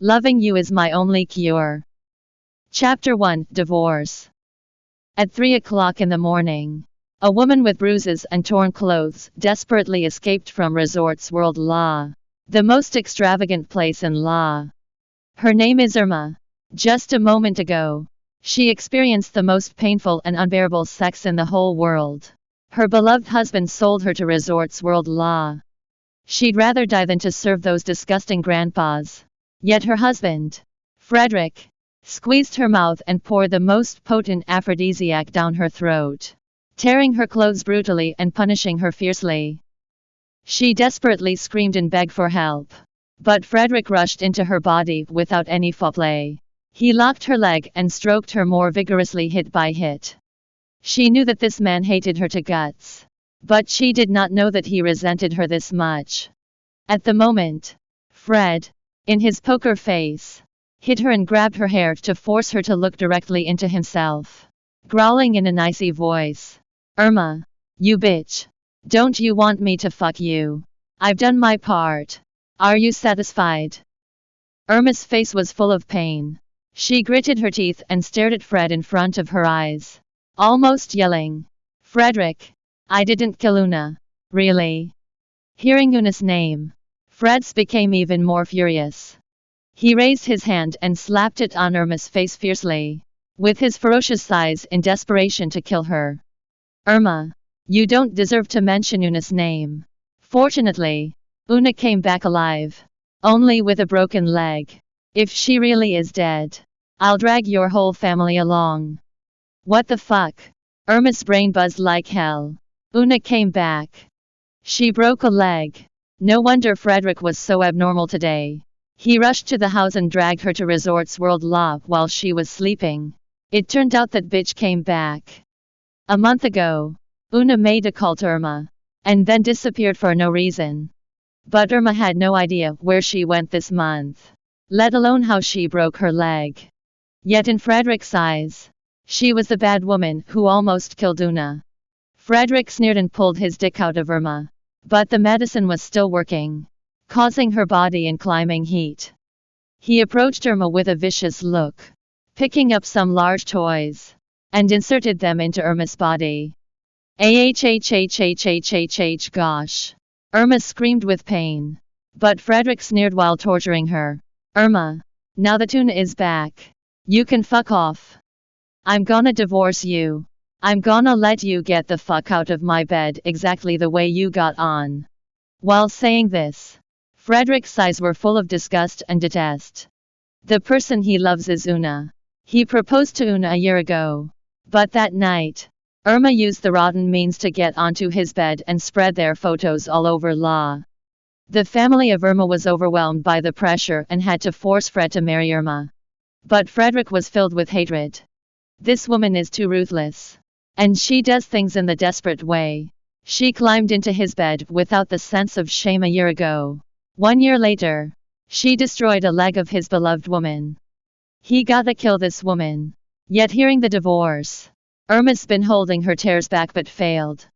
Loving you is my only cure. Chapter 1, Divorce. At 3 o'clock in the morning, a woman with bruises and torn clothes desperately escaped from Resorts World La, the most extravagant place in La. Her name is Irma. Just a moment ago, she experienced the most painful and unbearable sex in the whole world. Her beloved husband sold her to Resorts World La. She'd rather die than to serve those disgusting grandpas. Yet her husband, Frederick, squeezed her mouth and poured the most potent aphrodisiac down her throat, tearing her clothes brutally and punishing her fiercely. She desperately screamed and begged for help. But Frederick rushed into her body without any foreplay. He locked her leg and stroked her more vigorously hit by hit. She knew that this man hated her to guts. But she did not know that he resented her this much. At the moment, Fred, in his poker face, hit her and grabbed her hair to force her to look directly into himself, growling in an icy voice, "Irma, you bitch. Don't you want me to fuck you? I've done my part. Are you satisfied?" Irma's face was full of pain. She gritted her teeth and stared at Fred in front of her eyes, almost yelling, "Frederick, I didn't kill Una. Really?" Hearing Una's name, Fred became even more furious. He raised his hand and slapped it on Irma's face fiercely, with his ferocious sighs in desperation to kill her. "Irma, you don't deserve to mention Una's name." Fortunately, Una came back alive, only with a broken leg. "If she really is dead, I'll drag your whole family along." "What the fuck?" Irma's brain buzzed like hell. Una came back. She broke a leg. No wonder Frederick was so abnormal today. He rushed to the house and dragged her to Resorts World La while she was sleeping. It turned out that bitch came back. A month ago, Una made a call to Irma, and then disappeared for no reason. But Irma had no idea where she went this month, let alone how she broke her leg. Yet in Frederick's eyes, she was the bad woman who almost killed Una. Frederick sneered and pulled his dick out of Irma. But the medicine was still working, causing her body in climbing heat. He approached Irma with a vicious look, picking up some large toys, and inserted them into Irma's body. Gosh. Irma screamed with pain. But Frederick sneered while torturing her. "Irma, now that Una is back, you can fuck off. I'm gonna divorce you. I'm gonna let you get the fuck out of my bed exactly the way you got on." While saying this, Frederick's eyes were full of disgust and detest. The person he loves is Una. He proposed to Una a year ago. But that night, Irma used the rotten means to get onto his bed and spread their photos all over La. The family of Irma was overwhelmed by the pressure and had to force Fred to marry Irma. But Frederick was filled with hatred. This woman is too ruthless. And she does things in the desperate way. She climbed into his bed without the sense of shame a year ago. 1 year later, she destroyed a leg of his beloved woman. He gotta kill this woman. Yet hearing the divorce, Irma's been holding her tears back but failed.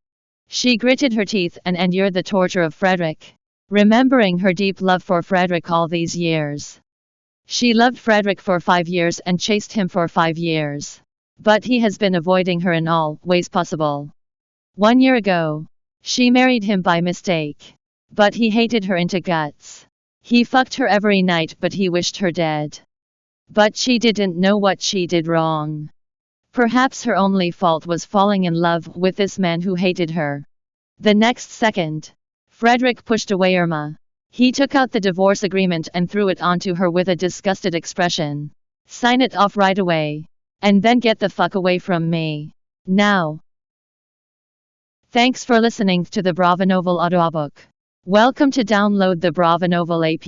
She gritted her teeth and endured the torture of Frederick, remembering her deep love for Frederick all these years. She loved Frederick for 5 years and chased him for 5 years. But he has been avoiding her in all ways possible. 1 year ago, she married him by mistake. But he hated her into guts. He fucked her every night but he wished her dead. But she didn't know what she did wrong. Perhaps her only fault was falling in love with this man who hated her. The next second, Frederick pushed away Irma. He took out the divorce agreement and threw it onto her with a disgusted expression. "Sign it off right away. And then get the fuck away from me. Now." Thanks for listening to the Brava Novel audiobook. Welcome to download the Brava Novel app.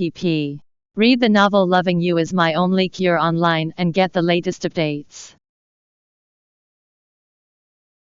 Read the novel Loving You Is My Only Cure online and get the latest updates.